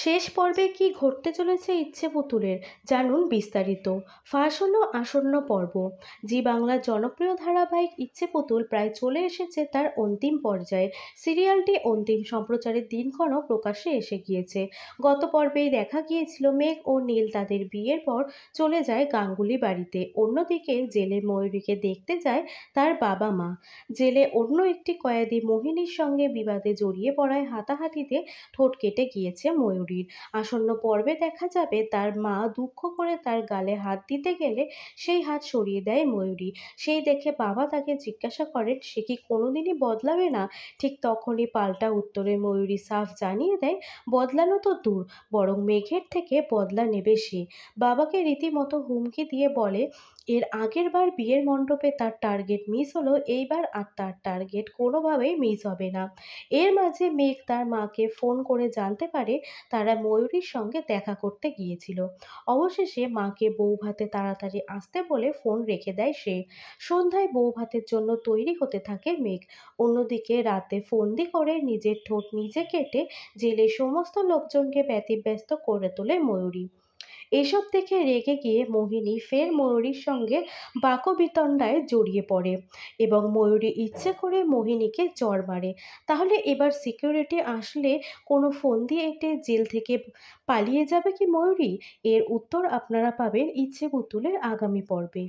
শেষ পর্বে কি ঘটতে চলেছে ইচ্ছে পুতুলের, জানুন বিস্তারিত। ফাঁস হলো আসন্ন পর্ব। জি বাংলার জনপ্রিয় ধারাবাহিক ইচ্ছে পুতুল প্রায় চলে এসেছে তার অন্তিম পর্যায়ে। সিরিয়ালটি অন্তিম সম্প্রচারের দিনক্ষণও প্রকাশ্যে এসে গিয়েছে। গত পর্বেই দেখা গিয়েছিল মেঘ ও নীল তাদের বিয়ের পর চলে যায় গাঙ্গুলি বাড়িতে। অন্যদিকে জেলে ময়ূরীকে দেখতে যায় তার বাবা মা। জেলে অন্য একটি কয়েদি মোহিনীর সঙ্গে বিবাদে জড়িয়ে পড়ায় হাতাহাতিতে ঠোঁট কেটে গিয়েছে ময়ূরীর। আসন্ন পর্বে দেখা যাবে তার মা দুঃখ করে তার গালে হাত দিতে গেলে সেই হাত সরিয়ে দেয় ময়ূরী। সেই দেখে বাবা তাকে জিজ্ঞাসা করেন সে কি কোনোদিনই বদলাবে না। ঠিক তখনই পাল্টা উত্তরে ময়ূরী সাফ জানিয়ে দেয় বদলানো তো দূর, বরং মেঘের থেকে বদলা নেবে সে। বাবাকে রীতিমতো হুমকি দিয়ে বলে এর আগের বার বিয়ের মণ্ডপে তার টার্গেট মিস হলো, এইবার আর তার টার্গেট কোনোভাবেই মিস হবে না। এর মাঝে মেঘ তার মাকে ফোন করে জানতে পারে তারা ময়ূরীর সঙ্গে দেখা করতে গিয়েছিল। অবশেষে মাকে বৌভাতে তাড়াতাড়ি আসতে বলে ফোন রেখে দেয় সে। সন্ধ্যায় বৌভাতের জন্য তৈরি হতে থাকে মেঘ। অন্যদিকে রাতে ফন্দি করে নিজের ঠোঁট নিজে কেটে জেলের সমস্ত লোকজনকে ব্যতিব্যস্ত করে তোলে ময়ূরী। এসব দেখে রেগে গিয়ে মোহিনী ফের ময়ূরীর সঙ্গে বাকবিতণ্ডায় জড়িয়ে পড়ে এবং ময়ূরী ইচ্ছে করে মোহিনীকে চড় মারে। তাহলে এবার সিকিউরিটি আসলে কোনো ফন্দি এঁটে জেল থেকে পালিয়ে যাবে কি ময়ূরী? এর উত্তর আপনারা পাবেন ইচ্ছে পুতুলের আগামী পর্বে।